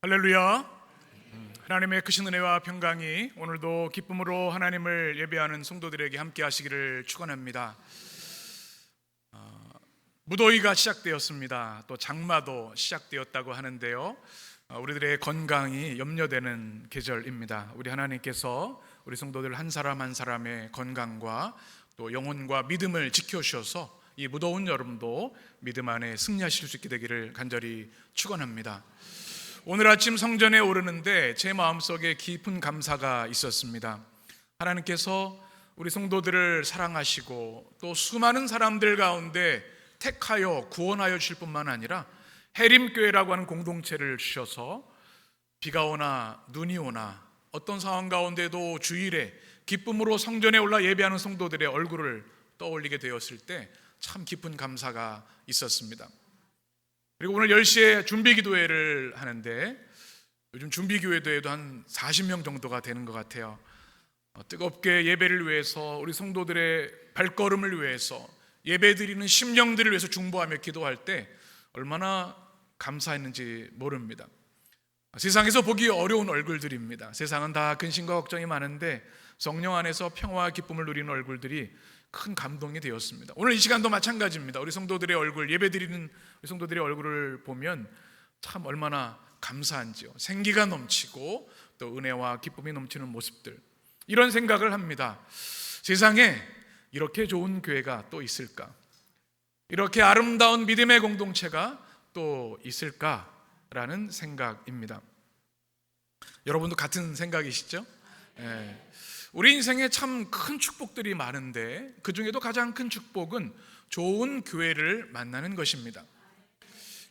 할렐루야. 하나님의 크신 은혜와 평강이 오늘도 기쁨으로 하나님을 예배하는 성도들에게 함께 하시기를 축원합니다. 무더위가 시작되었습니다. 또 장마도 시작되었다고 하는데요, 우리들의 건강이 염려되는 계절입니다. 우리 하나님께서 우리 성도들 한 사람 한 사람의 건강과 또 영혼과 믿음을 지켜주셔서 이 무더운 여름도 믿음 안에 승리하실 수 있게 되기를 간절히 축원합니다. 오늘 아침 성전에 오르는데 제 마음속에 깊은 감사가 있었습니다. 하나님께서 우리 성도들을 사랑하시고 또 수많은 사람들 가운데 택하여 구원하여 주실 뿐만 아니라 해림교회라고 하는 공동체를 주셔서 비가 오나 눈이 오나 어떤 상황 가운데도 주일에 기쁨으로 성전에 올라 예배하는 성도들의 얼굴을 떠올리게 되었을 때 참 깊은 감사가 있었습니다. 그리고 오늘 10시에 준비기도회를 하는데 요즘 준비교회도 한 40명 정도가 되는 것 같아요. 뜨겁게 예배를 위해서 우리 성도들의 발걸음을 위해서 예배드리는 심령들을 위해서 중보하며 기도할 때 얼마나 감사했는지 모릅니다. 세상에서 보기 어려운 얼굴들입니다. 세상은 다 근심과 걱정이 많은데 성령 안에서 평화와 기쁨을 누리는 얼굴들이 큰 감동이 되었습니다. 오늘 이 시간도 마찬가지입니다. 우리 성도들의 얼굴, 예배드리는 우리 성도들의 얼굴을 보면 참 얼마나 감사한지요. 생기가 넘치고 또 은혜와 기쁨이 넘치는 모습들, 이런 생각을 합니다. 세상에 이렇게 좋은 교회가 또 있을까? 이렇게 아름다운 믿음의 공동체가 또 있을까라는 생각입니다. 여러분도 같은 생각이시죠? 우리 인생에 참 큰 축복들이 많은데 그 중에도 가장 큰 축복은 좋은 교회를 만나는 것입니다.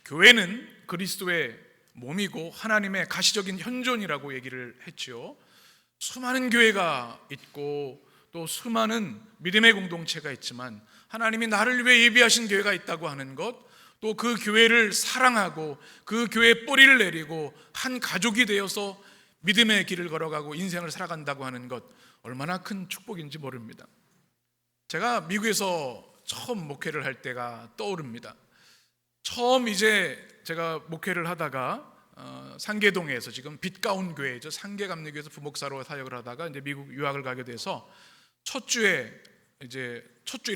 교회는 그리스도의 몸이고 하나님의 가시적인 현존이라고 얘기를 했죠. 수많은 교회가 있고 또 수많은 믿음의 공동체가 있지만 하나님이 나를 위해 예비하신 교회가 있다고 하는 것, 또 그 교회를 사랑하고 그 교회에 뿌리를 내리고 한 가족이 되어서 믿음의 길을 걸어가고 인생을 살아간다고 하는 것, 얼마나 큰 축복인지 모릅니다. 제가 미국에서 처음 목회를 할 때가 떠오릅니다. 처음 이제 제가 목회를 하다가 상계동에서, 지금 빛가운 교회죠, 상계감리교회에서 부목사로 사역을 하다가 이제 미국 유학을 가게 돼서 첫 주일을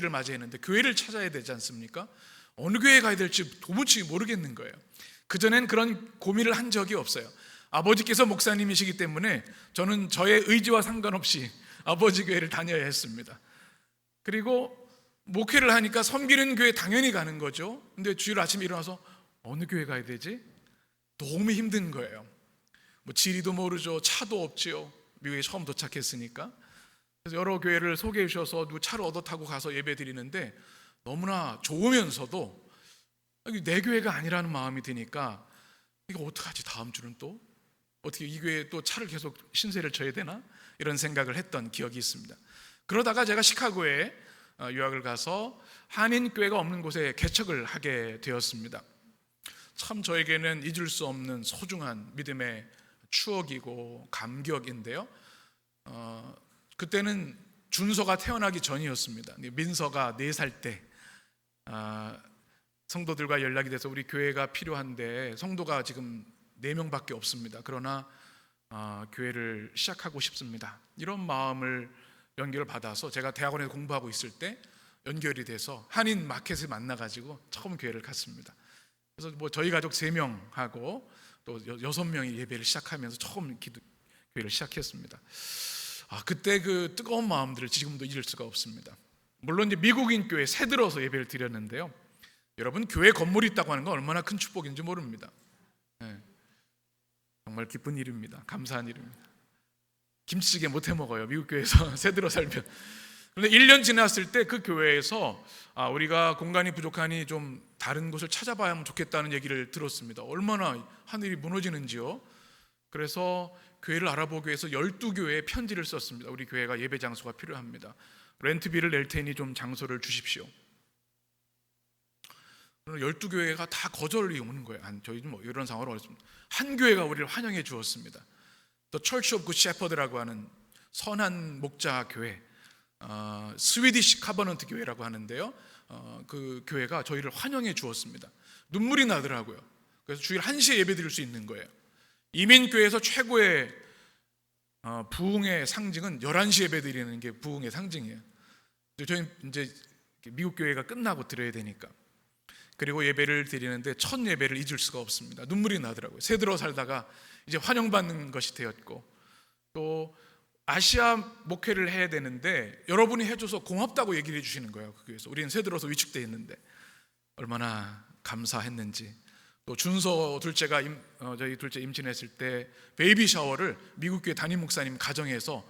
맞이했는데 교회를 찾아야 되지 않습니까? 어느 교회에 가야 될지 도무지 모르겠는 거예요. 그전엔 그런 고민을 한 적이 없어요. 아버지께서 목사님이시기 때문에 저는 저의 의지와 상관없이 아버지 교회를 다녀야 했습니다. 그리고 목회를 하니까 섬기는 교회 당연히 가는 거죠. 근데 주일 아침에 일어나서 어느 교회 가야 되지? 너무 힘든 거예요. 지리도 모르죠. 차도 없지요. 미국에 처음 도착했으니까. 그래서 여러 교회를 소개해 주셔서 차를 얻어 타고 가서 예배 드리는데 너무나 좋으면서도 내 교회가 아니라는 마음이 드니까 이거 어떡하지? 다음 주는 또 어떻게 이 교회에 또 차를 계속 신세를 져야 되나? 이런 생각을 했던 기억이 있습니다. 그러다가 제가 시카고에 유학을 가서 한인교회가 없는 곳에 개척을 하게 되었습니다. 참 저에게는 잊을 수 없는 소중한 믿음의 추억이고 감격인데요, 그때는 준서가 태어나기 전이었습니다. 민서가 4살 때 성도들과 연락이 돼서 우리 교회가 필요한데 성도가 지금 4명밖에 없습니다. 그러나 교회를 시작하고 싶습니다. 이런 마음을 연결을 받아서 제가 대학원에서 공부하고 있을 때 연결이 돼서 한인 마켓을 만나가지고 처음 교회를 갔습니다. 그래서 저희 가족 3명하고 또 6명이 예배를 시작하면서 처음 교회를 시작했습니다. 그때 그 뜨거운 마음들을 지금도 잊을 수가 없습니다. 물론 이제 미국인 교회 새 들어서 예배를 드렸는데요, 여러분 교회 건물이 있다고 하는 건 얼마나 큰 축복인지 모릅니다. 정말 기쁜 일입니다. 감사한 일입니다. 김치찌개 못 해 먹어요, 미국 교회에서 새 들어 살면. 그런데 1년 지났을 때 그 교회에서 우리가 공간이 부족하니 좀 다른 곳을 찾아봐야 좋겠다는 얘기를 들었습니다. 얼마나 하늘이 무너지는지요. 그래서 교회를 알아보기 위해서 12교회에 편지를 썼습니다. 우리 교회가 예배 장소가 필요합니다. 렌트비를 낼 테니 좀 장소를 주십시오. 12교회가 다 거절이 오는 거예요. 저희는 이런 상황으로 어렵습니다. 한 교회가 우리를 환영해 주었습니다. The Church of Good Shepherd라고 하는 선한 목자 교회, 스위디시 카버넌트 교회라고 하는데요, 그 교회가 저희를 환영해 주었습니다. 눈물이 나더라고요. 그래서 주일 1시에 예배 드릴 수 있는 거예요. 이민교회에서 최고의 부흥의 상징은 11시 예배 드리는 게 부흥의 상징이에요. 저희 이제 미국 교회가 끝나고 드려야 되니까. 그리고 예배를 드리는데 첫 예배를 잊을 수가 없습니다. 눈물이 나더라고요. 새들어 살다가 이제 환영받는 것이 되었고, 또 아시아 목회를 해야 되는데 여러분이 해줘서 고맙다고 얘기를 해주시는 거예요. 그 교회에서 우리는 새들어서 위축되어 있는데 얼마나 감사했는지. 또 준서 둘째가 저희 둘째 임신했을 때 베이비 샤워를 미국 교회 담임 목사님 가정에서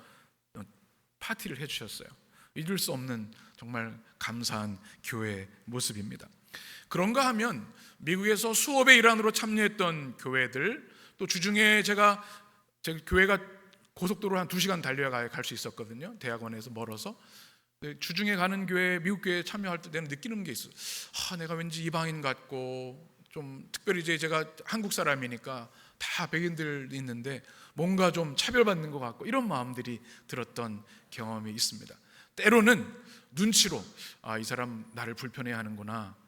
파티를 해주셨어요. 잊을 수 없는 정말 감사한 교회 모습입니다. 그런가 하면 미국에서 수업의 일환으로 참여했던 교회들, 또 주중에 제 교회가 고속도로 한 2시간 달려야 갈 수 있었거든요. 대학원에서 멀어서. 주중에 가는 교회, 미국 교회에 참여할 때 내가 느끼는 게 있어요. 내가 왠지 이방인 같고, 좀 특별히 제가 한국 사람이니까 다 백인들 있는데 뭔가 좀 차별받는 것 같고, 이런 마음들이 들었던 경험이 있습니다. 때로는 눈치로 이 사람 나를 불편해하는구나,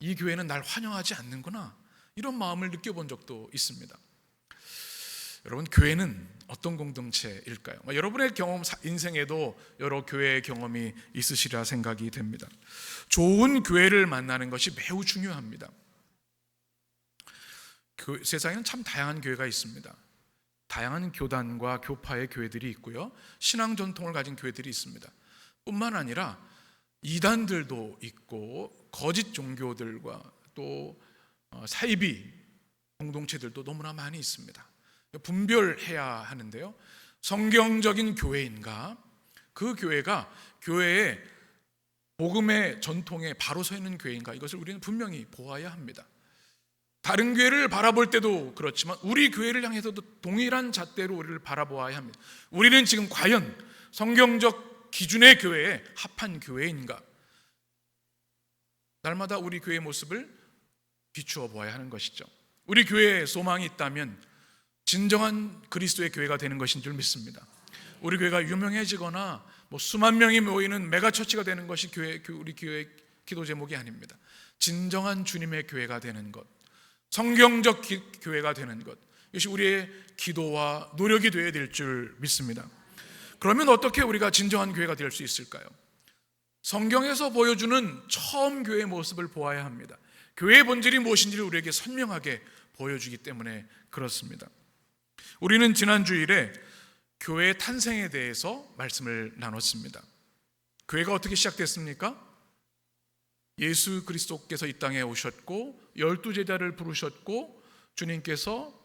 이 교회는 날 환영하지 않는구나, 이런 마음을 느껴본 적도 있습니다. 여러분, 교회는 어떤 공동체일까요? 여러분의 경험, 인생에도 여러 교회의 경험이 있으시리라 생각이 됩니다. 좋은 교회를 만나는 것이 매우 중요합니다. 세상에는 참 다양한 교회가 있습니다. 다양한 교단과 교파의 교회들이 있고요, 신앙 전통을 가진 교회들이 있습니다. 뿐만 아니라 이단들도 있고 거짓 종교들과 또 사이비 공동체들도 너무나 많이 있습니다. 분별해야 하는데요, 성경적인 교회인가, 그 교회가 교회의 복음의 전통에 바로 서 있는 교회인가, 이것을 우리는 분명히 보아야 합니다. 다른 교회를 바라볼 때도 그렇지만 우리 교회를 향해서도 동일한 잣대로 우리를 바라보아야 합니다. 우리는 지금 과연 성경적 기준의 교회에 합한 교회인가? 날마다 우리 교회의 모습을 비추어 보아야 하는 것이죠. 우리 교회에 소망이 있다면 진정한 그리스도의 교회가 되는 것인 줄 믿습니다. 우리 교회가 유명해지거나 수만 명이 모이는 메가처치가 되는 것이 우리 교회의 기도 제목이 아닙니다. 진정한 주님의 교회가 되는 것, 성경적 교회가 되는 것, 이것이 우리의 기도와 노력이 되어야 될 줄 믿습니다. 그러면 어떻게 우리가 진정한 교회가 될 수 있을까요? 성경에서 보여주는 처음 교회의 모습을 보아야 합니다. 교회의 본질이 무엇인지를 우리에게 선명하게 보여주기 때문에 그렇습니다. 우리는 지난 주일에 교회의 탄생에 대해서 말씀을 나눴습니다. 교회가 어떻게 시작됐습니까? 예수 그리스도께서 이 땅에 오셨고 12제자를 부르셨고 주님께서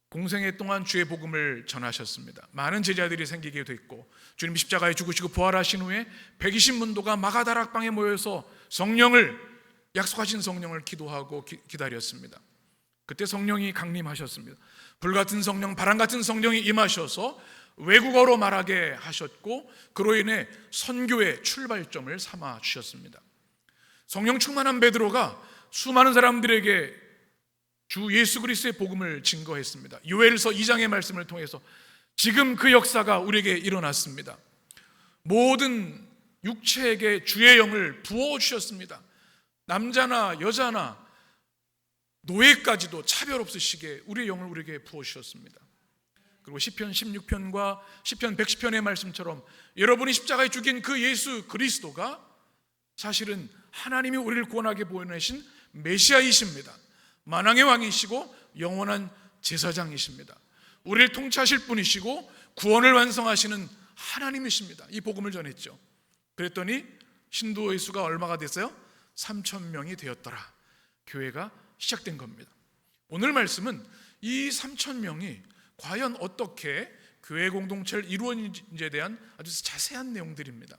공생애 동안 주의 복음을 전하셨습니다. 많은 제자들이 생기게 됐고, 주님 십자가에 죽으시고 부활하신 후에 120문도가 마가다락방에 모여서 약속하신 성령을 기도하고 기다렸습니다. 그때 성령이 강림하셨습니다. 불같은 성령, 바람같은 성령이 임하셔서 외국어로 말하게 하셨고, 그로 인해 선교의 출발점을 삼아 주셨습니다. 성령 충만한 베드로가 수많은 사람들에게 주 예수 그리스도의 복음을 증거했습니다. 요엘서 2장의 말씀을 통해서 지금 그 역사가 우리에게 일어났습니다. 모든 육체에게 주의 영을 부어주셨습니다. 남자나 여자나 노예까지도 차별 없으시게 우리의 영을 우리에게 부어주셨습니다. 그리고 시편 16편과 시편 110편의 말씀처럼 여러분이 십자가에 죽인 그 예수 그리스도가 사실은 하나님이 우리를 구원하게 보내신 메시아이십니다. 만왕의 왕이시고 영원한 제사장이십니다. 우리를 통치하실 분이시고 구원을 완성하시는 하나님이십니다. 이 복음을 전했죠. 그랬더니 신도의 수가 얼마가 됐어요? 3,000명이 되었더라. 교회가 시작된 겁니다. 오늘 말씀은 이 3,000명이 과연 어떻게 교회 공동체를 이루었는지에 대한 아주 자세한 내용들입니다.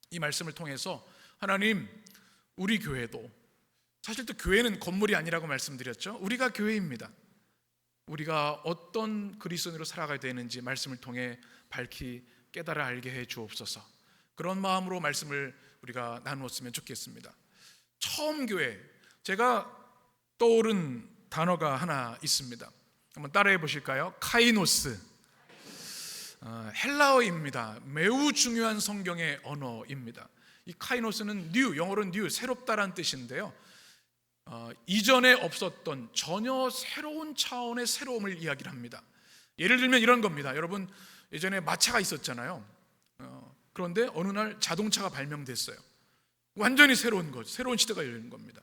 이 말씀을 통해서 하나님, 우리 교회도, 사실 또 교회는 건물이 아니라고 말씀드렸죠. 우리가 교회입니다. 우리가 어떤 그리스도인으로 살아가야 되는지 말씀을 통해 밝히 깨달아 알게 해 주옵소서. 그런 마음으로 말씀을 우리가 나누었으면 좋겠습니다. 처음 교회, 제가 떠오른 단어가 하나 있습니다. 한번 따라해 보실까요? 카이노스. 헬라어입니다. 매우 중요한 성경의 언어입니다. 이 카이노스는 영어로 new, 새롭다라는 뜻인데요. 이전에 없었던 전혀 새로운 차원의 새로움을 이야기를 합니다. 예를 들면 이런 겁니다. 여러분, 예전에 마차가 있었잖아요. 그런데 어느 날 자동차가 발명됐어요. 완전히 새로운 거죠. 새로운 시대가 열리는 겁니다.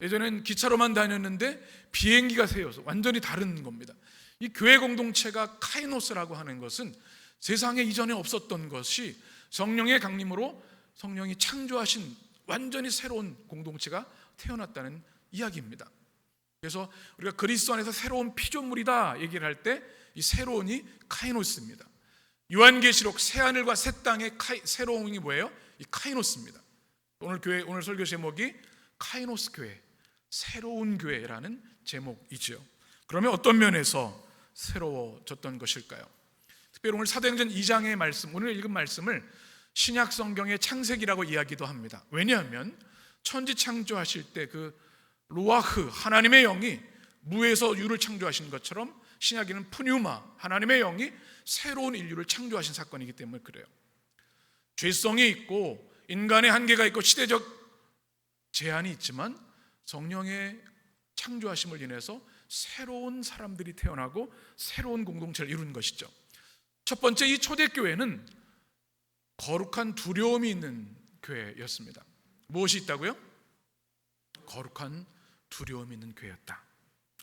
예전엔 기차로만 다녔는데 비행기가 새어서 완전히 다른 겁니다. 이 교회 공동체가 카이노스라고 하는 것은 세상에 이전에 없었던 것이 성령의 강림으로 성령이 창조하신 완전히 새로운 공동체가 태어났다는 이야기입니다. 그래서 우리가 그리스도 안에서 새로운 피조물이다 얘기를 할 때 이 새로운이 카이노스입니다. 요한계시록 새하늘과 새 땅의 새로움이 뭐예요? 이 카이노스입니다. 오늘 설교 제목이 카이노스 교회, 새로운 교회라는 제목이죠. 그러면 어떤 면에서 새로워졌던 것일까요? 특별히 오늘 사도행전 2장의 말씀, 오늘 읽은 말씀을 신약 성경의 창세기라고 이야기도 합니다. 왜냐하면 천지 창조하실 때 그 루아흐, 하나님의 영이 무에서 유를 창조하신 것처럼 신약에는 푸뉴마, 하나님의 영이 새로운 인류를 창조하신 사건이기 때문에 그래요. 죄성이 있고 인간의 한계가 있고 시대적 제한이 있지만 성령의 창조하심을 인해서 새로운 사람들이 태어나고 새로운 공동체를 이룬 것이죠. 첫 번째, 이 초대교회는 거룩한 두려움이 있는 교회였습니다. 무엇이 있다고요? 거룩한 두려움이 있는 교회였다.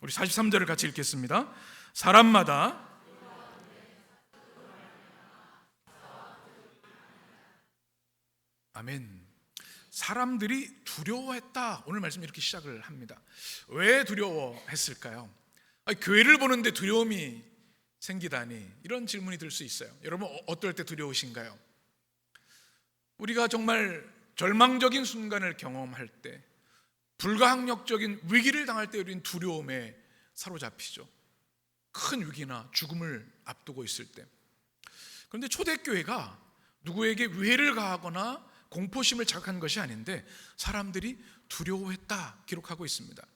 우리 43절을 같이 읽겠습니다. 사람마다 아멘. 사람들이 두려워했다. 오늘 말씀 이렇게 시작을 합니다. 왜 두려워했을까요? 교회를 보는데 두려움이 생기다니, 이런 질문이 들 수 있어요. 여러분, 어떨 때 두려우신가요? 우리가 정말 절망적인 순간을 경험할 때, 불가항력적인 위기를 당할 때 우리는 두려움에 사로잡히죠. 큰 위기나 죽음을 앞두고 있을 때. 그런데 초대교회가 누구에게 위해를 가하거나 공포심을 자극한 것이 아닌데 사람들이 두려워했다 기록하고 있습니다.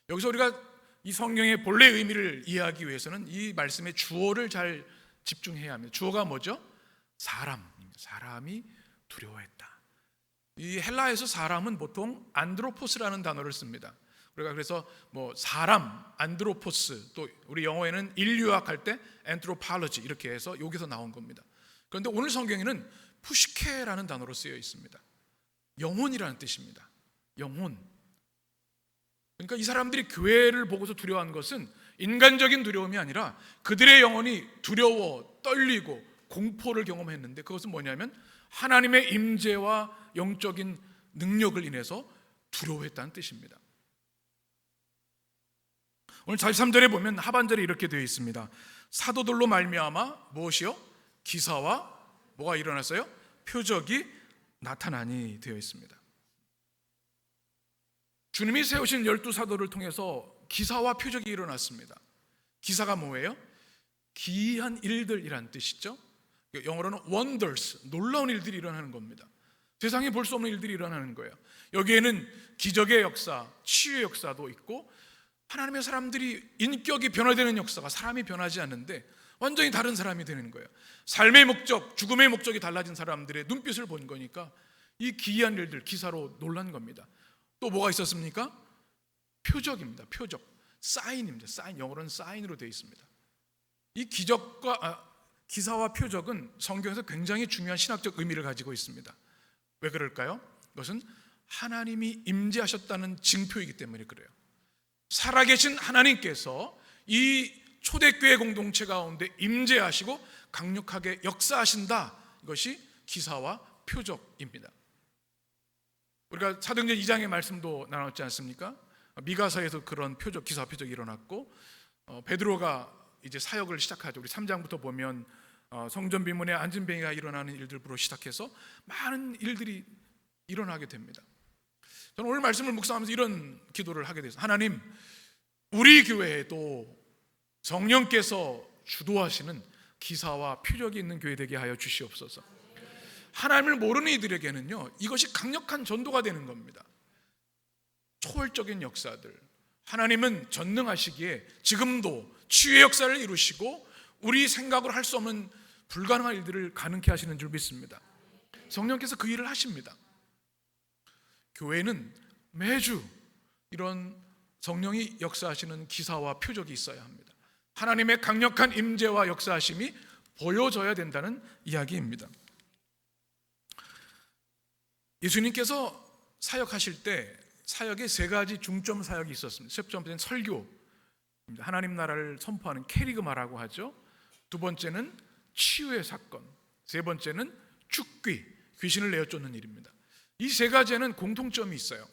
여기서 우리가 이 성경의 본래 의미를 이해하기 위해서는 이 말씀의 주어를 잘 집중해야 합니다. 주어가 뭐죠? 사람이 두려워했다. 이 헬라에서 사람은 보통 안드로포스라는 단어를 씁니다. 우리가 그래서 사람, 안드로포스, 또 우리 영어에는 인류학 할 때 anthropology 이렇게 해서 여기서 나온 겁니다. 그런데 오늘 성경에는 푸시케라는 단어로 쓰여 있습니다. 영혼이라는 뜻입니다. 영혼. 그러니까 이 사람들이 교회를 보고서 두려워한 것은 인간적인 두려움이 아니라 그들의 영혼이 두려워, 떨리고 공포를 경험했는데, 그것은 뭐냐면 하나님의 임재와 영적인 능력을 인해서 두려워했다는 뜻입니다. 오늘 43절에 보면 하반절에 이렇게 되어 있습니다. 사도들로 말미암아 무엇이요? 기사와 뭐가 일어났어요? 표적이 나타나니 되어 있습니다. 주님이 세우신 12사도를 통해서 기사와 표적이 일어났습니다. 기사가 뭐예요? 기이한 일들이란 뜻이죠. 영어로는 wonders, 놀라운 일들이 일어나는 겁니다. 세상에 볼 수 없는 일들이 일어나는 거예요. 여기에는 기적의 역사, 치유의 역사도 있고, 하나님의 사람들이 인격이 변화되는 역사가, 사람이 변하지 않는데 완전히 다른 사람이 되는 거예요. 삶의 목적, 죽음의 목적이 달라진 사람들의 눈빛을 본 거니까 이 기이한 일들, 기사로 놀란 겁니다. 또 뭐가 있었습니까? 표적입니다. 표적, 사인입니다. 사인, 영어로는 사인으로 되어 있습니다. 이 기사와 표적은 성경에서 굉장히 중요한 신학적 의미를 가지고 있습니다. 왜 그럴까요? 그것은 하나님이 임재하셨다는 징표이기 때문에 그래요. 살아계신 하나님께서 이 초대교회 공동체 가운데 임재하시고 강력하게 역사하신다. 이것이 기사와 표적입니다. 우리가 사도행전 2장의 말씀도 나눴지 않습니까? 미가서에서 그런 표적, 기사 표적이 일어났고, 베드로가 이제 사역을 시작하죠. 우리 3장부터 보면 성전 비문에 안진뱅이가 일어나는 일들부터 시작해서 많은 일들이 일어나게 됩니다. 저는 오늘 말씀을 묵상하면서 이런 기도를 하게 됐어요. 하나님, 우리 교회에도 성령께서 주도하시는 기사와 표적이 있는 교회 되게 하여 주시옵소서. 하나님을 모르는 이들에게는요, 이것이 강력한 전도가 되는 겁니다. 초월적인 역사들, 하나님은 전능하시기에 지금도 치유의 역사를 이루시고 우리 생각으로 할 수 없는 불가능한 일들을 가능케 하시는 줄 믿습니다. 성령께서 그 일을 하십니다. 교회는 매주 이런 성령이 역사하시는 기사와 표적이 있어야 합니다. 하나님의 강력한 임재와 역사하심이 보여져야 된다는 이야기입니다. 예수님께서 사역하실 때 사역에 세 가지 중점 사역이 있었습니다. 첫 번째는 설교, 하나님 나라를 선포하는 캐리그마라고 하죠. 두 번째는 치유의 사건, 세 번째는 죽귀, 귀신을 내어 쫓는 일입니다. 이 세 가지에는 공통점이 있어요.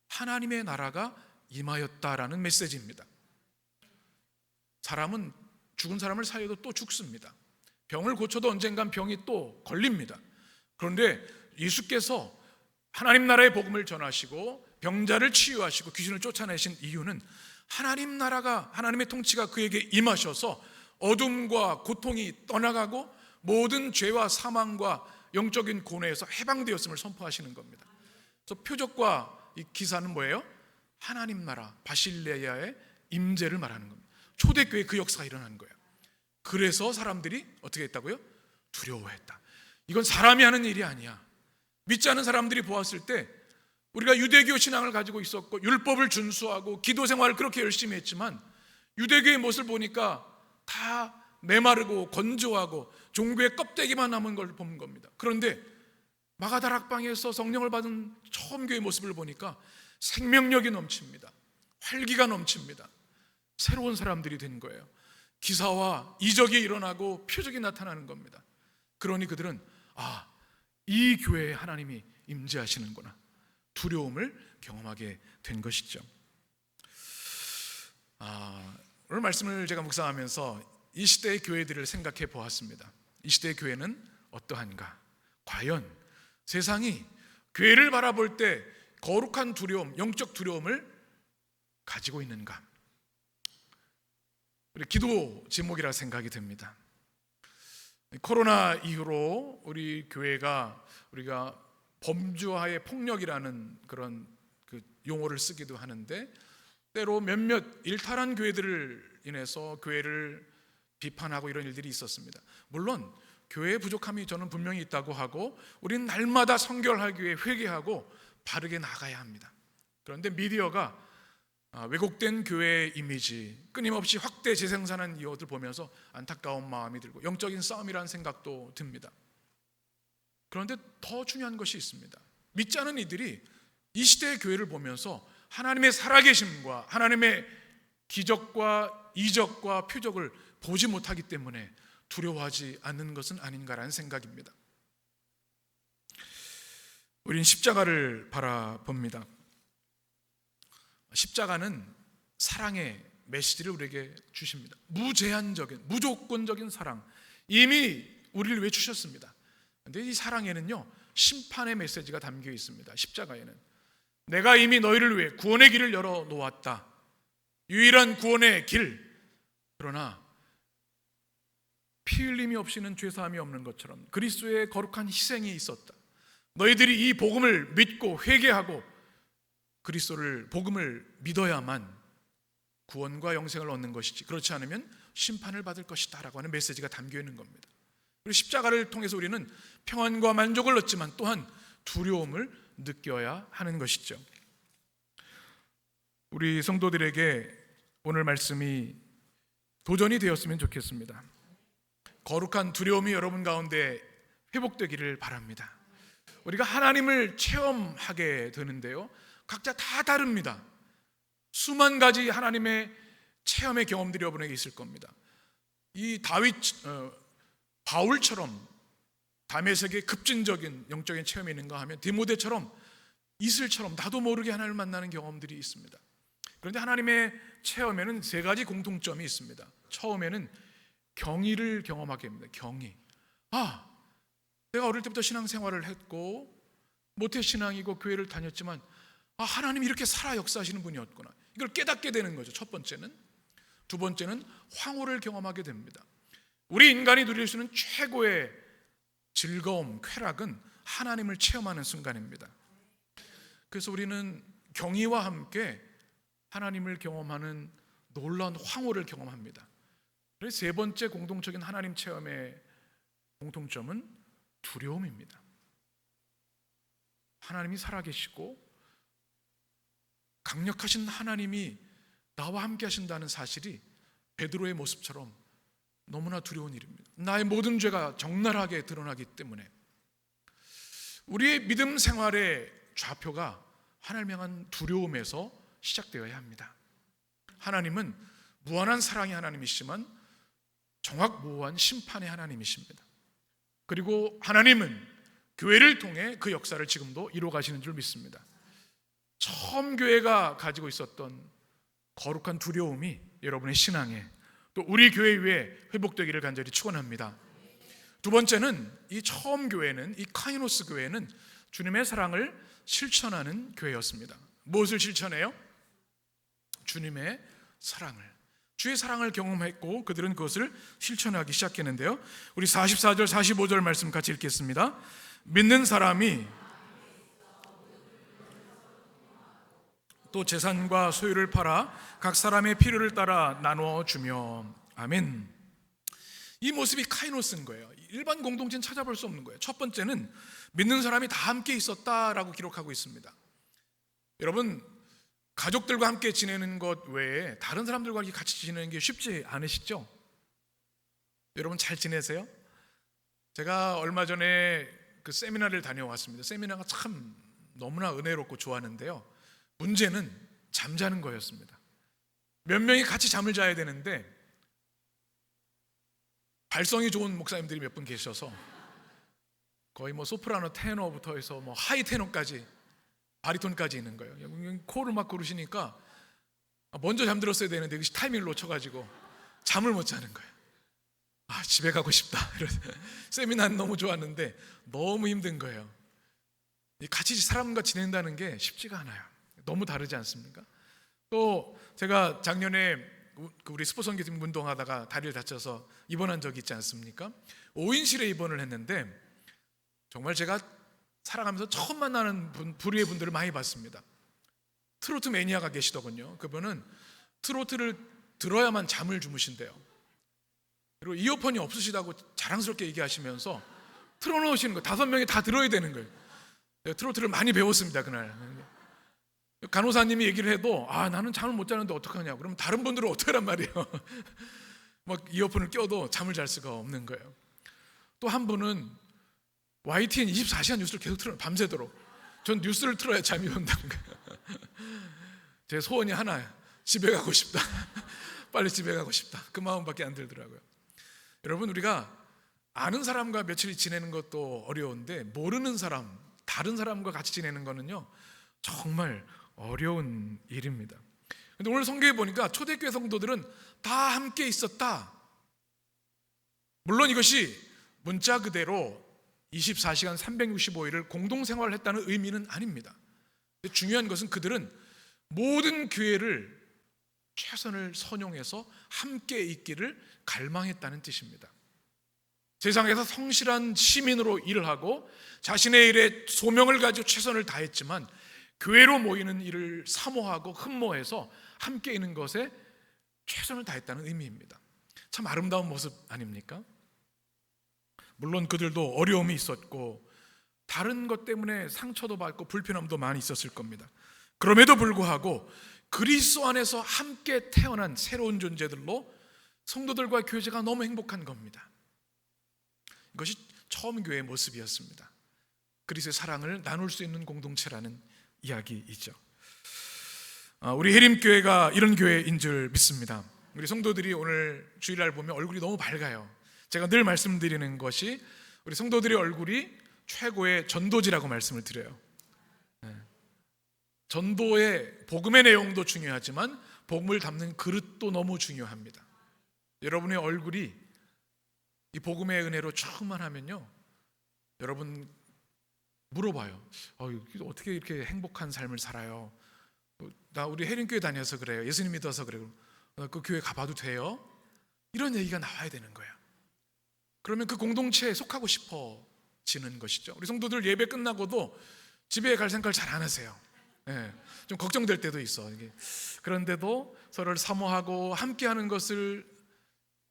하나님의 나라가 임하였다라는 메시지입니다. 사람은 죽은 사람을 살려도 또 죽습니다. 병을 고쳐도 언젠간 병이 또 걸립니다. 그런데 예수께서 하나님 나라의 복음을 전하시고 병자를 치유하시고 귀신을 쫓아내신 이유는 하나님 나라가, 하나님의 통치가 그에게 임하셔서 어둠과 고통이 떠나가고 모든 죄와 사망과 영적인 고뇌에서 해방되었음을 선포하시는 겁니다. 그래서 표적과 이 기사는 뭐예요? 하나님 나라 바실레아의 임재를 말하는 겁니다. 초대교회 그 역사가 일어난 거예요. 그래서 사람들이 어떻게 했다고요? 두려워했다. 이건 사람이 하는 일이 아니야. 믿지 않은 사람들이 보았을 때 우리가 유대교 신앙을 가지고 있었고 율법을 준수하고 기도 생활을 그렇게 열심히 했지만 유대교의 모습을 보니까 다 메마르고 건조하고 종교의 껍데기만 남은 걸 본 겁니다. 그런데 마가다락방에서 성령을 받은 처음 교회의 모습을 보니까 생명력이 넘칩니다. 활기가 넘칩니다. 새로운 사람들이 된 거예요. 기사와 이적이 일어나고 표적이 나타나는 겁니다. 그러니 그들은 이 교회에 하나님이 임재하시는구나, 두려움을 경험하게 된 것이죠. 오늘 말씀을 제가 묵상하면서 이 시대의 교회들을 생각해 보았습니다. 이 시대의 교회는 어떠한가? 과연 세상이 교회를 바라볼 때 거룩한 두려움, 영적 두려움을 가지고 있는가? 기도 제목이라 생각이 듭니다. 코로나 이후로 우리 교회가 우리가 범주하의 폭력이라는 그런 용어를 쓰기도 하는데 때로 몇몇 일탈한 교회들을 인해서 교회를 비판하고 이런 일들이 있었습니다. 물론 교회의 부족함이 저는 분명히 있다고 하고 우리는 날마다 성결하기 위해 회개하고 바르게 나가야 합니다. 그런데 미디어가 왜곡된 교회의 이미지, 끊임없이 확대 재생산하는 이것을 보면서 안타까운 마음이 들고 영적인 싸움이라는 생각도 듭니다. 그런데 더 중요한 것이 있습니다. 믿지 않은 이들이 이 시대의 교회를 보면서 하나님의 살아계심과 하나님의 기적과 이적과 표적을 보지 못하기 때문에 두려워하지 않는 것은 아닌가라는 생각입니다. 우린 십자가를 바라봅니다. 십자가는 사랑의 메시지를 우리에게 주십니다. 무제한적인, 무조건적인 사랑, 이미 우리를 위해 주셨습니다. 그런데 이 사랑에는요, 심판의 메시지가 담겨 있습니다. 십자가에는 내가 이미 너희를 위해 구원의 길을 열어 놓았다. 유일한 구원의 길. 그러나 피 흘림이 없이는 죄사함이 없는 것처럼 그리스도의 거룩한 희생이 있었다. 너희들이 이 복음을 믿고 회개하고 그리스도를, 복음을 믿어야만 구원과 영생을 얻는 것이지 그렇지 않으면 심판을 받을 것이다 라고 하는 메시지가 담겨 있는 겁니다. 그리고 십자가를 통해서 우리는 평안과 만족을 얻지만 또한 두려움을 느껴야 하는 것이죠. 우리 성도들에게 오늘 말씀이 도전이 되었으면 좋겠습니다. 거룩한 두려움이 여러분 가운데 회복되기를 바랍니다. 우리가 하나님을 체험하게 되는데요, 각자 다 다릅니다. 수만 가지 하나님의 체험의 경험들이 여러분에게 있을 겁니다. 이 바울처럼 다메섹의 급진적인 영적인 체험이 있는가 하면 디모데처럼 이슬처럼 나도 모르게 하나님을 만나는 경험들이 있습니다. 그런데 하나님의 체험에는 세 가지 공통점이 있습니다. 처음에는 경의를 경험하게 합니다. 경의. 내가 어릴 때부터 신앙생활을 했고 모태신앙이고 교회를 다녔지만 하나님이 이렇게 살아 역사하시는 분이었구나. 이걸 깨닫게 되는 거죠. 첫 번째는. 두 번째는 황홀을 경험하게 됩니다. 우리 인간이 누릴 수 있는 최고의 즐거움, 쾌락은 하나님을 체험하는 순간입니다. 그래서 우리는 경의와 함께 하나님을 경험하는 놀라운 황홀을 경험합니다. 그래서 세 번째 공동적인 하나님 체험의 공통점은 두려움입니다. 하나님이 살아계시고 강력하신 하나님이 나와 함께 하신다는 사실이 베드로의 모습처럼 너무나 두려운 일입니다. 나의 모든 죄가 적나라하게 드러나기 때문에 우리의 믿음 생활의 좌표가 하나님 향한 두려움에서 시작되어야 합니다. 하나님은 무한한 사랑의 하나님이시지만 정확무오한 심판의 하나님이십니다. 그리고 하나님은 교회를 통해 그 역사를 지금도 이루어 가시는 줄 믿습니다. 처음 교회가 가지고 있었던 거룩한 두려움이 여러분의 신앙에 또 우리 교회 위에 회복되기를 간절히 축원합니다. 두 번째는 이 처음 교회는, 이 카이노스 교회는 주님의 사랑을 실천하는 교회였습니다. 무엇을 실천해요? 주님의 사랑을, 주의 사랑을 경험했고 그들은 그것을 실천하기 시작했는데요. 우리 44절 45절 말씀 같이 읽겠습니다. 믿는 사람이 또 재산과 소유를 팔아 각 사람의 필요를 따라 나누어 주며. 아멘. 이 모습이 카이노스인 거예요. 일반 공동체는 찾아볼 수 없는 거예요. 첫 번째는 믿는 사람이 다 함께 있었다라고 기록하고 있습니다. 여러분, 가족들과 함께 지내는 것 외에 다른 사람들과 같이 지내는 게 쉽지 않으시죠? 여러분 잘 지내세요? 제가 얼마 전에 그 세미나를 다녀왔습니다. 세미나가 참 너무나 은혜롭고 좋았는데요. 문제는 잠자는 거였습니다. 몇 명이 같이 잠을 자야 되는데 발성이 좋은 목사님들이 몇 분 계셔서 거의 뭐 소프라노 테너부터 해서 뭐 하이 테너까지 바리톤까지 있는 거예요. 코를 막 고르시니까 먼저 잠들었어야 되는데 타이밍을 놓쳐가지고 잠을 못 자는 거예요. 아, 집에 가고 싶다. 세미나는 너무 좋았는데 너무 힘든 거예요. 같이 사람과 지낸다는 게 쉽지가 않아요. 너무 다르지 않습니까? 또 제가 작년에 우리 스포성교팀 운동하다가 다리를 다쳐서 입원한 적이 있지 않습니까? 5인실에 입원을 했는데 정말 제가 살아가면서 처음 만나는 부류의 분들을 많이 봤습니다. 트로트 매니아가 계시더군요. 그분은 트로트를 들어야만 잠을 주무신대요. 그리고 이어폰이 없으시다고 자랑스럽게 얘기하시면서 틀어놓으시는 거 5명이 다 들어야 되는 거예요. 제가 트로트를 많이 배웠습니다 그날. 간호사님이 얘기를 해도 나는 잠을 못 자는데 어떡하냐고. 그럼 다른 분들은 어떡하란 말이에요. 막 이어폰을 껴도 잠을 잘 수가 없는 거예요. 또 한 분은 YTN 24시간 뉴스를 계속 틀어요. 밤새도록. 전 뉴스를 틀어야 잠이 온다는 거예요. 제 소원이 하나예요. 집에 가고 싶다. 빨리 집에 가고 싶다. 그 마음밖에 안 들더라고요. 여러분, 우리가 아는 사람과 며칠 지내는 것도 어려운데 모르는 사람, 다른 사람과 같이 지내는 거는요 정말 어려운 일입니다. 근데 오늘 성경에 보니까 초대교회 성도들은 다 함께 있었다. 물론 이것이 문자 그대로 24시간 365일을 공동생활을 했다는 의미는 아닙니다. 근데 중요한 것은 그들은 모든 교회를 최선을 선용해서 함께 있기를 갈망했다는 뜻입니다. 세상에서 성실한 시민으로 일을 하고 자신의 일에 소명을 가지고 최선을 다했지만 교회로 모이는 일을 사모하고 흠모해서 함께 있는 것에 최선을 다했다는 의미입니다. 참 아름다운 모습 아닙니까? 물론 그들도 어려움이 있었고 다른 것 때문에 상처도 받고 불편함도 많이 있었을 겁니다. 그럼에도 불구하고 그리스도 안에서 함께 태어난 새로운 존재들로 성도들과 교제가 너무 행복한 겁니다. 이것이 처음 교회의 모습이었습니다. 그리스도의 사랑을 나눌 수 있는 공동체라는 이야기이죠. 우리 해림교회가 이런 교회인 줄 믿습니다. 우리 성도들이 오늘 주일날 보면 얼굴이 너무 밝아요. 제가 늘 말씀드리는 것이 우리 성도들의 얼굴이 최고의 전도지라고 말씀을 드려요. 전도의 복음의 내용도 중요하지만 복음을 담는 그릇도 너무 중요합니다. 여러분의 얼굴이 이 복음의 은혜로 충만하면요 여러분 물어봐요. 어떻게 이렇게 행복한 삶을 살아요? 나 우리 해림교회 다녀서 그래요. 예수님 믿어서 그래요. 그 교회 가봐도 돼요? 이런 얘기가 나와야 되는 거예요. 그러면 그 공동체에 속하고 싶어지는 것이죠. 우리 성도들 예배 끝나고도 집에 갈 생각을 잘 안 하세요. 좀 걱정될 때도 있어. 그런데도 서로를 사모하고 함께하는 것을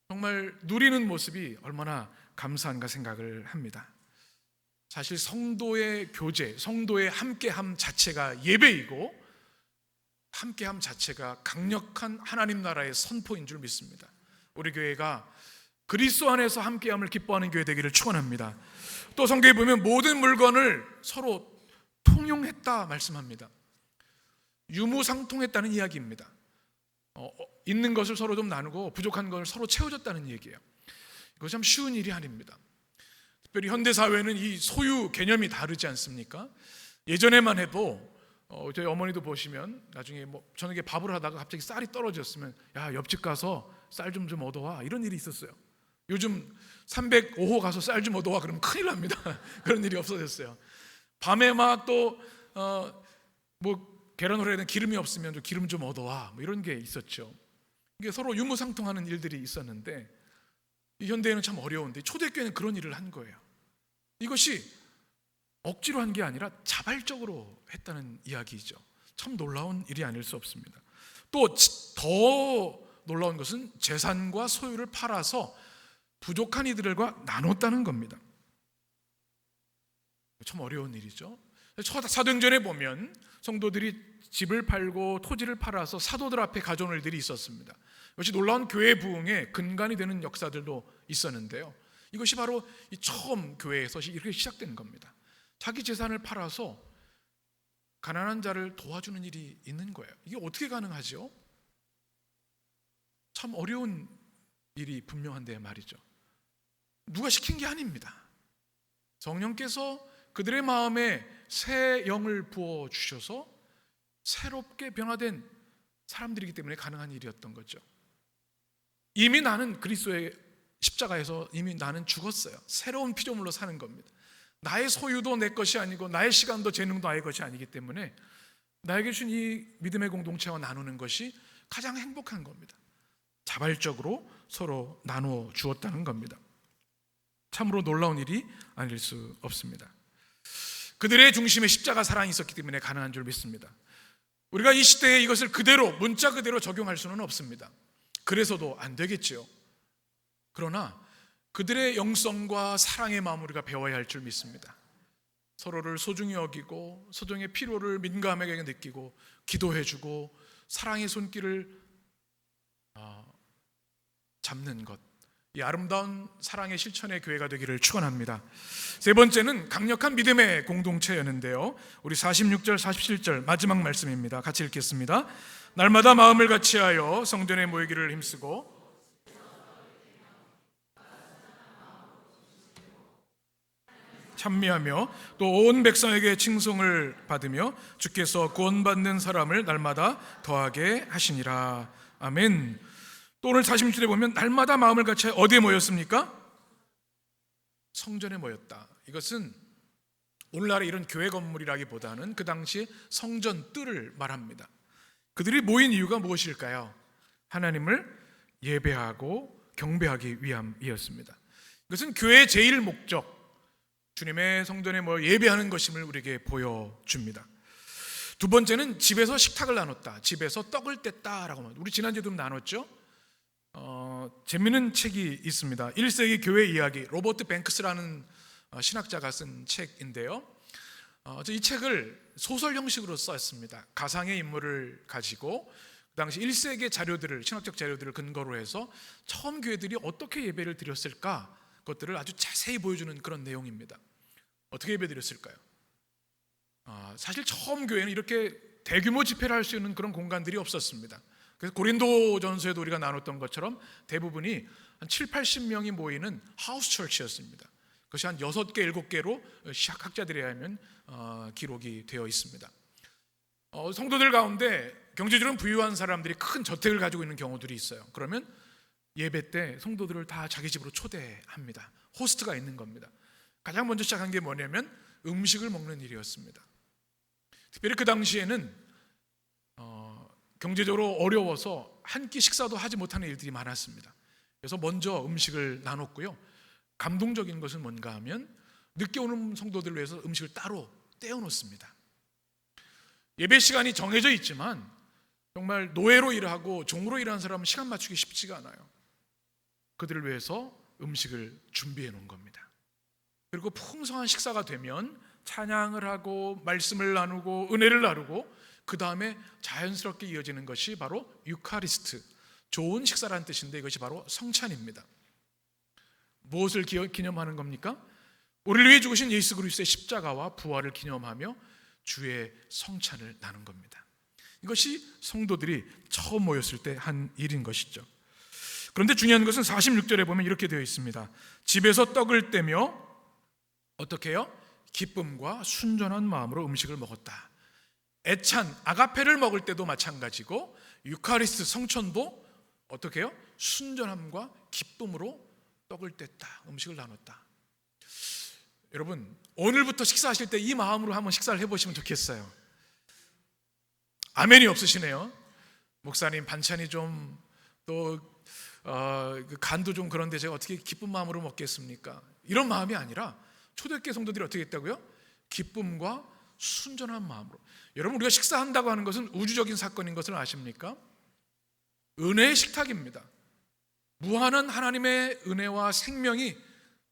정말 누리는 모습이 얼마나 감사한가 생각을 합니다. 사실 성도의 교제, 성도의 함께함 자체가 예배이고 함께함 자체가 강력한 하나님 나라의 선포인 줄 믿습니다. 우리 교회가 그리스도 안에서 함께함을 기뻐하는 교회 되기를 축원합니다. 또 성경에 보면 모든 물건을 서로 통용했다 말씀합니다. 유무상통했다는 이야기입니다. 있는 것을 서로 좀 나누고 부족한 것을 서로 채워줬다는 얘기예요. 이거 참 쉬운 일이 아닙니다. 특별히 현대 사회는 이 소유 개념이 다르지 않습니까? 예전에만 해도 저희 어머니도 보시면 나중에 저녁에 밥을 하다가 갑자기 쌀이 떨어졌으면 야, 옆집 가서 쌀 좀 얻어와, 이런 일이 있었어요. 요즘 305호 가서 쌀 좀 얻어와 그러면 큰일 납니다. 그런 일이 없어졌어요. 밤에 막 또 계란 후라이는 기름이 없으면 좀 기름 좀 얻어와, 이런 게 있었죠. 이게 서로 유무상통하는 일들이 있었는데 이 현대에는 참 어려운데 초대교회는 그런 일을 한 거예요. 이것이 억지로 한 게 아니라 자발적으로 했다는 이야기죠. 참 놀라운 일이 아닐 수 없습니다. 또 더 놀라운 것은 재산과 소유를 팔아서 부족한 이들과 나눴다는 겁니다. 참 어려운 일이죠. 사도행전에 보면 성도들이 집을 팔고 토지를 팔아서 사도들 앞에 가져온 일들이 있었습니다. 이것이 놀라운 교회 부흥의 근간이 되는 역사들도 있었는데요. 이것이 바로 이 처음 교회에서 이렇게 시작된 겁니다. 자기 재산을 팔아서 가난한 자를 도와주는 일이 있는 거예요. 이게 어떻게 가능하죠? 참 어려운 일이 분명한데 말이죠. 누가 시킨 게 아닙니다. 성령께서 그들의 마음에 새 영을 부어주셔서 새롭게 변화된 사람들이기 때문에 가능한 일이었던 거죠. 이미 나는 그리스도의 십자가에서 이미 나는 죽었어요. 새로운 피조물로 사는 겁니다. 나의 소유도 내 것이 아니고 나의 시간도 재능도 나의 것이 아니기 때문에 나에게 주신 이 믿음의 공동체와 나누는 것이 가장 행복한 겁니다. 자발적으로 서로 나누어 주었다는 겁니다. 참으로 놀라운 일이 아닐 수 없습니다. 그들의 중심에 십자가 사랑이 있었기 때문에 가능한 줄 믿습니다. 우리가 이 시대에 이것을 그대로 문자 그대로 적용할 수는 없습니다. 그래서도 안 되겠지요. 그러나 그들의 영성과 사랑의 마음을 우리가 배워야 할 줄 믿습니다. 서로를 소중히 여기고 소중의 필요를 민감하게 느끼고 기도해주고 사랑의 손길을 잡는 것, 이 아름다운 사랑의 실천의 교회가 되기를 축원합니다. 세 번째는 강력한 믿음의 공동체였는데요. 우리 46절 47절 마지막 말씀입니다. 같이 읽겠습니다. 날마다 마음을 같이하여 성전에 모이기를 힘쓰고 찬미하며 또 온 백성에게 칭송을 받으며 주께서 구원받는 사람을 날마다 더하게 하시니라. 아멘. 또 오늘 46절에 보면 날마다 마음을 같이 어디에 모였습니까? 성전에 모였다. 이것은 오늘날의 이런 교회 건물이라기보다는 그 당시 성전 뜰을 말합니다. 그들이 모인 이유가 무엇일까요? 하나님을 예배하고 경배하기 위함이었습니다. 이것은 교회의 제일 목적, 주님의 성전에 모여 예배하는 것임을 우리에게 보여줍니다. 두 번째는 집에서 식탁을 나눴다. 집에서 떡을 뗐다라고 합니다. 우리 지난주에도 나눴죠? 재미있는 책이 있습니다. 1세기 교회 이야기, 로버트 뱅크스라는 신학자가 쓴 책인데요. 이 책을 소설 형식으로 썼습니다. 가상의 인물을 가지고 그 당시 1세기의 자료들을, 신학적 자료들을 근거로 해서 처음 교회들이 어떻게 예배를 드렸을까, 그것들을 아주 자세히 보여주는 그런 내용입니다. 어떻게 예배 드렸을까요? 사실 처음 교회는 이렇게 대규모 집회를 할 수 있는 그런 공간들이 없었습니다. 그래서 고린도전서에도 우리가 나눴던 것처럼 대부분이 한 7, 80명이 모이는 하우스 처치였습니다. 그것이 한 6개, 7개로 학자들에 의하면 기록이 되어 있습니다. 성도들 가운데 경제적으로 부유한 사람들이 큰 저택을 가지고 있는 경우들이 있어요. 그러면 예배 때 성도들을 다 자기 집으로 초대합니다. 호스트가 있는 겁니다. 가장 먼저 시작한 게 뭐냐면 음식을 먹는 일이었습니다. 특별히 그 당시에는 경제적으로 어려워서 한 끼 식사도 하지 못하는 일들이 많았습니다. 그래서 먼저 음식을 나눴고요. 감동적인 것은 뭔가 하면 늦게 오는 성도들을 위해서 음식을 따로 떼어놓습니다. 예배 시간이 정해져 있지만 정말 노예로 일하고 종으로 일하는 사람은 시간 맞추기 쉽지가 않아요. 그들을 위해서 음식을 준비해 놓은 겁니다. 그리고 풍성한 식사가 되면 찬양을 하고 말씀을 나누고 은혜를 나누고 그 다음에 자연스럽게 이어지는 것이 바로 유카리스트, 좋은 식사라는 뜻인데 이것이 바로 성찬입니다. 무엇을 기념하는 겁니까? 우리를 위해 죽으신 예수 그리스도의 십자가와 부활을 기념하며 주의 성찬을 나눈 겁니다. 이것이 성도들이 처음 모였을 때 한 일인 것이죠. 그런데 중요한 것은 46절에 보면 이렇게 되어 있습니다. 집에서 떡을 떼며 어떻게 해요? 기쁨과 순전한 마음으로 음식을 먹었다. 애찬 아가페를 먹을 때도 마찬가지고 유카리스트 성천도 어떻게 해요? 순전함과 기쁨으로 떡을 뗐다, 음식을 나눴다. 여러분, 오늘부터 식사하실 때 이 마음으로 한번 식사를 해보시면 좋겠어요. 아멘이 없으시네요. 목사님, 반찬이 좀 또 간도 좀 그런데 제가 어떻게 기쁜 마음으로 먹겠습니까? 이런 마음이 아니라 초대교회 성도들이 어떻게 했다고요? 기쁨과 순전한 마음으로. 여러분, 우리가 식사한다고 하는 것은 우주적인 사건인 것을 아십니까? 은혜의 식탁입니다. 무한한 하나님의 은혜와 생명이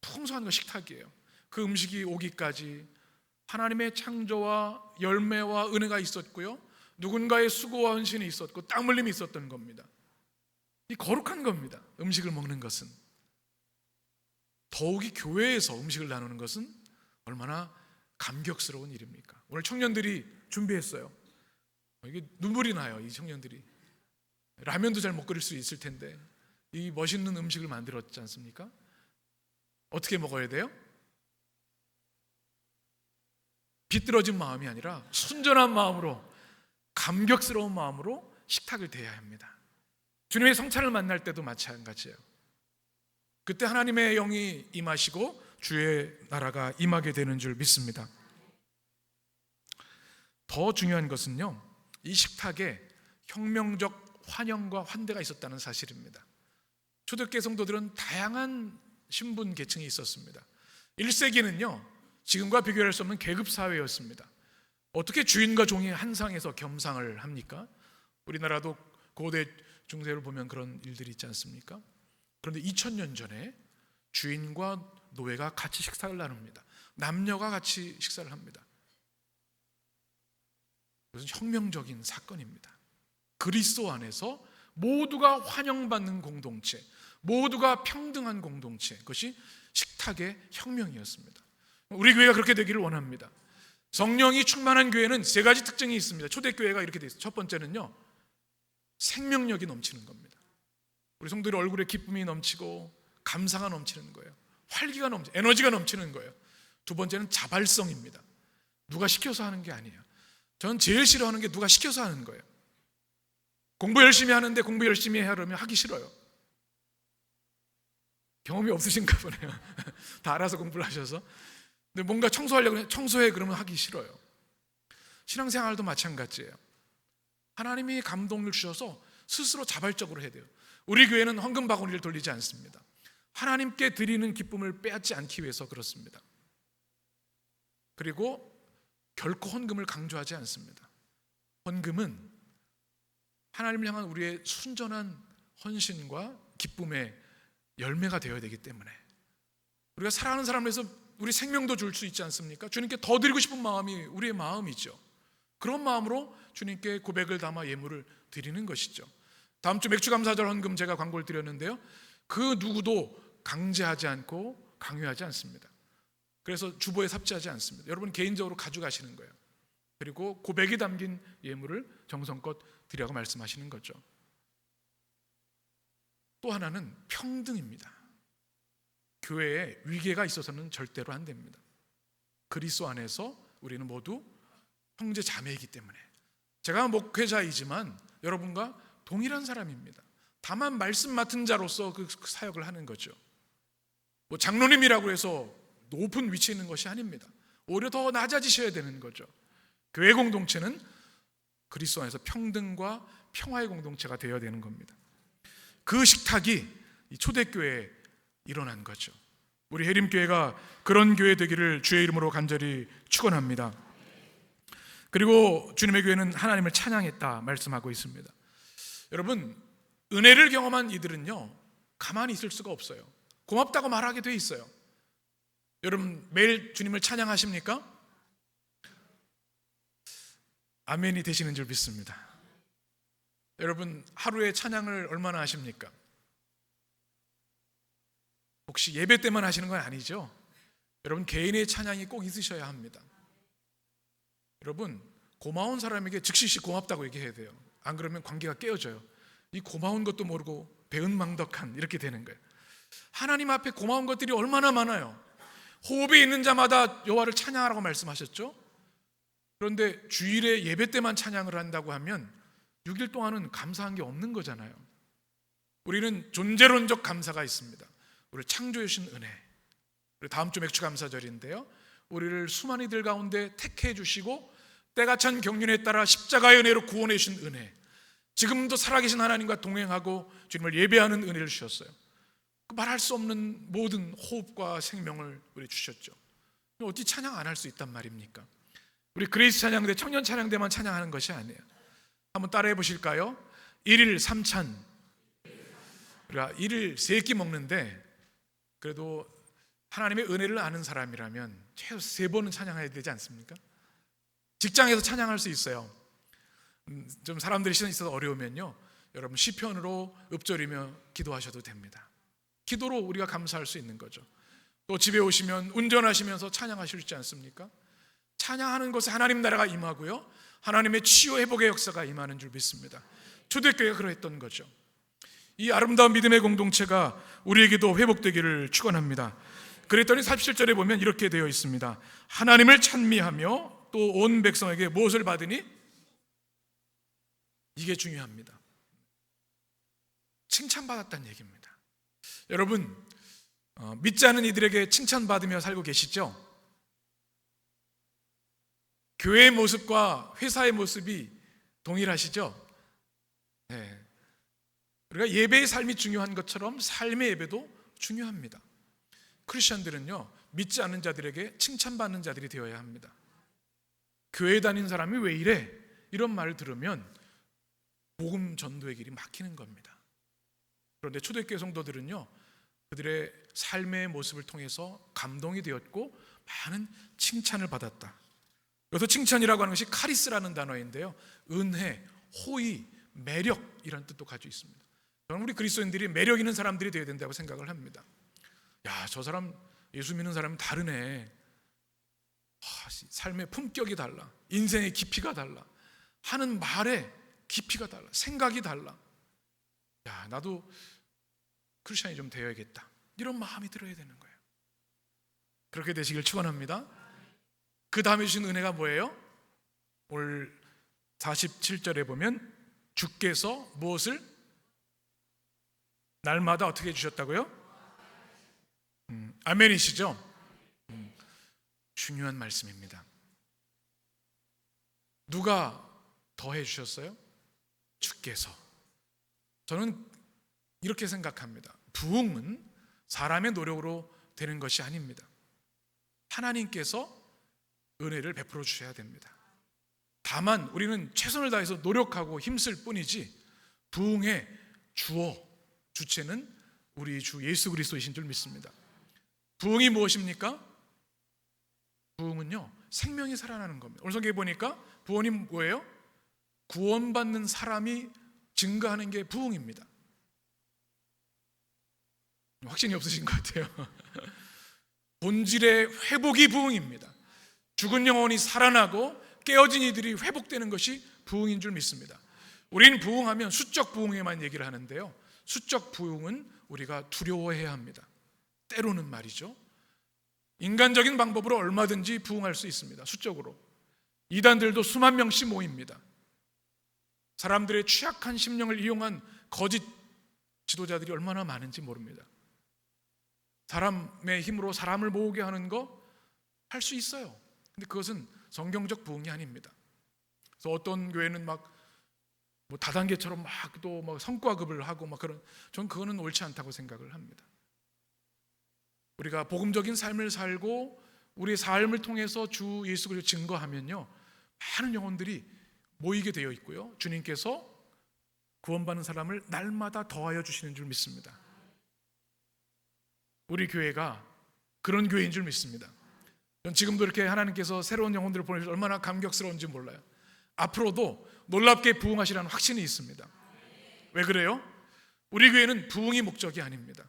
풍성한 것 식탁이에요. 그 음식이 오기까지 하나님의 창조와 열매와 은혜가 있었고요, 누군가의 수고와 헌신이 있었고 땀 흘림이 있었던 겁니다. 이 거룩한 겁니다. 음식을 먹는 것은. 더욱이 교회에서 음식을 나누는 것은 얼마나 감격스러운 일입니까? 오늘 청년들이 준비했어요. 이게 눈물이 나요. 이 청년들이 라면도 잘 못 끓일 수 있을 텐데 이 멋있는 음식을 만들었지 않습니까? 어떻게 먹어야 돼요? 비뚤어진 마음이 아니라 순전한 마음으로, 감격스러운 마음으로 식탁을 대해야 합니다. 주님의 성찬을 만날 때도 마찬가지예요. 그때 하나님의 영이 임하시고 주의 나라가 임하게 되는 줄 믿습니다. 더 중요한 것은요, 이 식탁에 혁명적 환영과 환대가 있었다는 사실입니다. 초대교회 성도들은 다양한 신분 계층이 있었습니다. 1세기는요 지금과 비교할 수 없는 계급 사회였습니다. 어떻게 주인과 종이 한 상에서 겸상을 합니까? 우리나라도 고대 중세를 보면 그런 일들이 있지 않습니까? 그런데 2000년 전에 주인과 노예가 같이 식사를 나눕니다. 남녀가 같이 식사를 합니다. 그것은 혁명적인 사건입니다. 그리스도 안에서 모두가 환영받는 공동체, 모두가 평등한 공동체, 그것이 식탁의 혁명이었습니다. 우리 교회가 그렇게 되기를 원합니다. 성령이 충만한 교회는 세 가지 특징이 있습니다. 초대교회가 이렇게 되어 있어요. 첫 번째는요, 생명력이 넘치는 겁니다. 우리 성도들 얼굴에 기쁨이 넘치고 감사가 넘치는 거예요. 활기가 넘치고 에너지가 넘치는 거예요. 두 번째는 자발성입니다. 누가 시켜서 하는 게 아니에요. 저는 제일 싫어하는 게 누가 시켜서 하는 거예요. 공부 열심히 하는데 공부 열심히 하려면 하기 싫어요. 경험이 없으신가 보네요. 다 알아서 공부를 하셔서. 근데 뭔가 청소하려고 해요. 청소해 그러면 하기 싫어요. 신앙생활도 마찬가지예요. 하나님이 감동을 주셔서 스스로 자발적으로 해야 돼요. 우리 교회는 헌금 바구니를 돌리지 않습니다. 하나님께 드리는 기쁨을 빼앗지 않기 위해서 그렇습니다. 그리고 결코 헌금을 강조하지 않습니다. 헌금은 하나님을 향한 우리의 순전한 헌신과 기쁨의 열매가 되어야 되기 때문에, 우리가 사랑하는 사람에서 우리 생명도 줄 수 있지 않습니까? 주님께 더 드리고 싶은 마음이 우리의 마음이죠. 그런 마음으로 주님께 고백을 담아 예물을 드리는 것이죠. 다음 주 맥주감사절 헌금 제가 광고를 드렸는데요, 그 누구도 강제하지 않고 강요하지 않습니다. 그래서 주보에 삽지하지 않습니다. 여러분 개인적으로 가져가시는 거예요. 그리고 고백이 담긴 예물을 정성껏 드리라고 말씀하시는 거죠. 또 하나는 평등입니다. 교회에 위계가 있어서는 절대로 안 됩니다. 그리스도 안에서 우리는 모두 형제 자매이기 때문에, 제가 목회자이지만 여러분과 동일한 사람입니다. 다만 말씀 맡은 자로서 그 사역을 하는 거죠. 뭐 장로님이라고 해서 높은 위치에 있는 것이 아닙니다. 오히려 더 낮아지셔야 되는 거죠. 교회 공동체는 그리스도 안에서 평등과 평화의 공동체가 되어야 되는 겁니다. 그 식탁이 이 초대교회에 일어난 거죠. 우리 해림교회가 그런 교회 되기를 주의 이름으로 간절히 축원합니다. 그리고 주님의 교회는 하나님을 찬양했다 말씀하고 있습니다. 여러분, 은혜를 경험한 이들은요 가만히 있을 수가 없어요. 고맙다고 말하게 돼 있어요. 여러분 매일 주님을 찬양하십니까? 아멘이 되시는 줄 믿습니다. 여러분, 하루에 찬양을 얼마나 하십니까? 혹시 예배 때만 하시는 건 아니죠? 여러분, 개인의 찬양이 꼭 있으셔야 합니다. 여러분, 고마운 사람에게 즉시 고맙다고 얘기해야 돼요. 안 그러면 관계가 깨어져요. 이 고마운 것도 모르고 배은망덕한 이렇게 되는 거예요. 하나님 앞에 고마운 것들이 얼마나 많아요. 호흡이 있는 자마다 여호와를 찬양하라고 말씀하셨죠. 그런데 주일에 예배 때만 찬양을 한다고 하면 6일 동안은 감사한 게 없는 거잖아요. 우리는 존재론적 감사가 있습니다. 우리를 창조해 주신 은혜. 우리 다음 주 맥주감사절인데요, 우리를 수많은 이들 가운데 택해 주시고 때가 찬 경륜에 따라 십자가의 은혜로 구원해 주신 은혜, 지금도 살아계신 하나님과 동행하고 주님을 예배하는 은혜를 주셨어요. 말할 수 없는 모든 호흡과 생명을 우리 주셨죠. 어디 찬양 안 할 수 있단 말입니까? 우리 그레이스 찬양대, 청년 찬양대만 찬양하는 것이 아니에요. 한번 따라해 보실까요? 1일 3찬. 우리가 1일 3끼 먹는데 그래도 하나님의 은혜를 아는 사람이라면 최소 3번은 찬양해야 되지 않습니까? 직장에서 찬양할 수 있어요. 좀 사람들이 시선이 있어서 어려우면요, 여러분 시편으로 읊조리며 기도하셔도 됩니다. 기도로 우리가 감사할 수 있는 거죠. 또 집에 오시면 운전하시면서 찬양하실 수 있지 않습니까? 찬양하는 것에 하나님 나라가 임하고요, 하나님의 치유 회복의 역사가 임하는 줄 믿습니다. 초대교회가 그러했던 거죠. 이 아름다운 믿음의 공동체가 우리에게도 회복되기를 축원합니다. 그랬더니 47절에 보면 이렇게 되어 있습니다. 하나님을 찬미하며 또 온 백성에게 무엇을 받으니? 이게 중요합니다. 칭찬받았다는 얘기입니다. 여러분, 믿지 않는 이들에게 칭찬받으며 살고 계시죠? 교회의 모습과 회사의 모습이 동일하시죠? 네. 우리가 예배의 삶이 중요한 것처럼 삶의 예배도 중요합니다. 크리스천들은요, 믿지 않는 자들에게 칭찬받는 자들이 되어야 합니다. 교회 다니는 사람이 왜 이래? 이런 말을 들으면 복음 전도의 길이 막히는 겁니다. 그런데 초대교회 성도들은요, 그들의 삶의 모습을 통해서 감동이 되었고 많은 칭찬을 받았다. 여기서 칭찬이라고 하는 것이 카리스라는 단어인데요, 은혜, 호의, 매력이라는 뜻도 가지고 있습니다. 저는 우리 그리스도인들이 매력 있는 사람들이 되어야 된다고 생각을 합니다. 야, 저 사람 예수 믿는 사람은 다르네. 삶의 품격이 달라, 인생의 깊이가 달라, 하는 말의 깊이가 달라, 생각이 달라. 야, 나도 크리스천이 좀 되어야겠다, 이런 마음이 들어야 되는 거예요. 그렇게 되시길 축원합니다. 그 다음에 주신 은혜가 뭐예요? 오늘 47절에 보면 주께서 무엇을 날마다 어떻게 해주셨다고요? 아멘이시죠? 중요한 말씀입니다. 누가 더해 주셨어요? 주께서. 저는 이렇게 생각합니다. 부흥은 사람의 노력으로 되는 것이 아닙니다. 하나님께서 은혜를 베풀어 주셔야 됩니다. 다만 우리는 최선을 다해서 노력하고 힘쓸 뿐이지, 부흥의 주체는 우리 주 예수 그리스도이신 줄 믿습니다. 부흥이 무엇입니까? 부흥은요, 생명이 살아나는 겁니다. 오늘 성경에 보니까 부흥이 뭐예요? 구원받는 사람이 증가하는 게 부흥입니다. 확신이 없으신 것 같아요. 본질의 회복이 부흥입니다. 죽은 영혼이 살아나고 깨어진 이들이 회복되는 것이 부흥인 줄 믿습니다. 우리는 부흥하면 수적 부흥에만 얘기를 하는데요, 수적 부흥은 우리가 두려워해야 합니다. 때로는 말이죠, 인간적인 방법으로 얼마든지 부흥할 수 있습니다. 수적으로 이단들도 수만 명씩 모입니다. 사람들의 취약한 심령을 이용한 거짓 지도자들이 얼마나 많은지 모릅니다. 사람의 힘으로 사람을 모으게 하는 거 할 수 있어요. 근데 그것은 성경적 부흥이 아닙니다. 그래서 어떤 교회는 막 다단계처럼 또 성과급을 하고 그런, 전 그거는 옳지 않다고 생각을 합니다. 우리가 복음적인 삶을 살고 우리의 삶을 통해서 주 예수 그리스도를 증거하면요, 많은 영혼들이 모이게 되어 있고요, 주님께서 구원받는 사람을 날마다 더하여 주시는 줄 믿습니다. 우리 교회가 그런 교회인 줄 믿습니다. 전 지금도 이렇게 하나님께서 새로운 영혼들을 보내주셔서 얼마나 감격스러운지 몰라요. 앞으로도 놀랍게 부흥하시라는 확신이 있습니다. 왜 그래요? 우리 교회는 부흥이 목적이 아닙니다.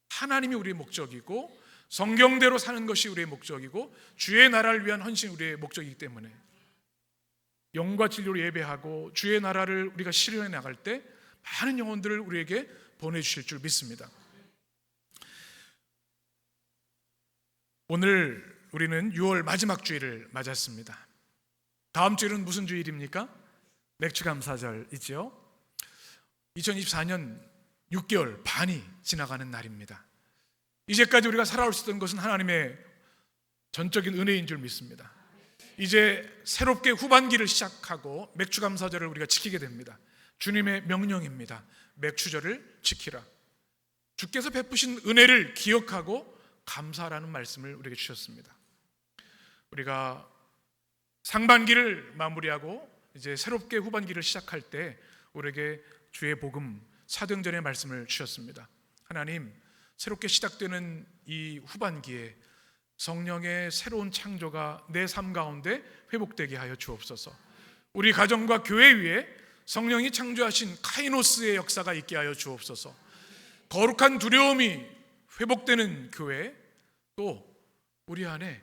하나님이 우리의 목적이고 성경대로 사는 것이 우리의 목적이고 주의 나라를 위한 헌신이 우리의 목적이기 때문에 영과 진리로 예배하고 주의 나라를 우리가 실현해 나갈 때 많은 영혼들을 우리에게 보내주실 줄 믿습니다. 오늘 우리는 6월 마지막 주일을 맞았습니다. 다음 주일은 무슨 주일입니까? 맥주감사절이죠. 2024년 6개월 반이 지나가는 날입니다. 이제까지 우리가 살아올 수 있던 것은 하나님의 전적인 은혜인 줄 믿습니다. 이제 새롭게 후반기를 시작하고 맥주감사절을 우리가 지키게 됩니다. 주님의 명령입니다. 맥주절을 지키라. 주께서 베푸신 은혜를 기억하고 감사라는 말씀을 우리에게 주셨습니다. 우리가 상반기를 마무리하고 이제 새롭게 후반기를 시작할 때 우리에게 주의 복음 사도행전의 말씀을 주셨습니다. 하나님, 새롭게 시작되는 이 후반기에 성령의 새로운 창조가 내 삶 가운데 회복되게 하여 주옵소서. 우리 가정과 교회 위에 성령이 창조하신 카이노스의 역사가 있게 하여 주옵소서. 거룩한 두려움이 회복되는 교회, 또 우리 안에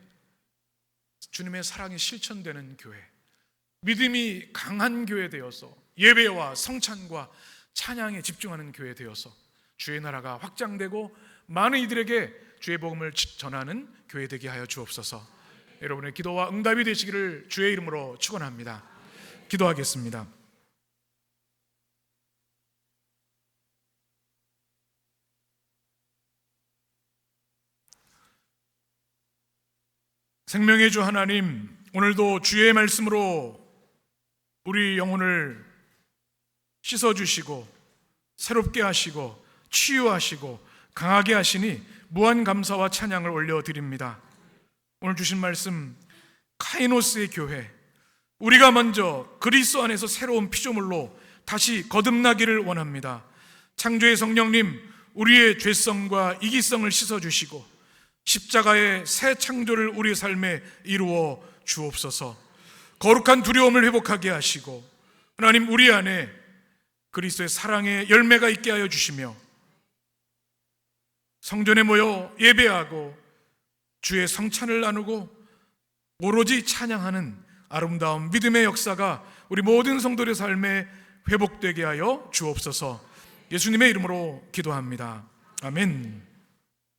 주님의 사랑이 실천되는 교회, 믿음이 강한 교회 되어서 예배와 성찬과 찬양에 집중하는 교회 되어서 주의 나라가 확장되고 많은 이들에게 주의 복음을 전하는 교회 되게 하여 주옵소서. 여러분의 기도와 응답이 되시기를 주의 이름으로 축원합니다. 기도하겠습니다. 생명의 주 하나님, 오늘도 주의 말씀으로 우리 영혼을 씻어주시고 새롭게 하시고 치유하시고 강하게 하시니 무한 감사와 찬양을 올려드립니다. 오늘 주신 말씀, 카이노스의 교회, 우리가 먼저 그리스도 안에서 새로운 피조물로 다시 거듭나기를 원합니다. 창조의 성령님, 우리의 죄성과 이기성을 씻어주시고 십자가의 새 창조를 우리 삶에 이루어 주옵소서. 거룩한 두려움을 회복하게 하시고 하나님, 우리 안에 그리스도의 사랑의 열매가 있게 하여 주시며 성전에 모여 예배하고 주의 성찬을 나누고 오로지 찬양하는 아름다운 믿음의 역사가 우리 모든 성도들의 삶에 회복되게 하여 주옵소서. 예수님의 이름으로 기도합니다. 아멘.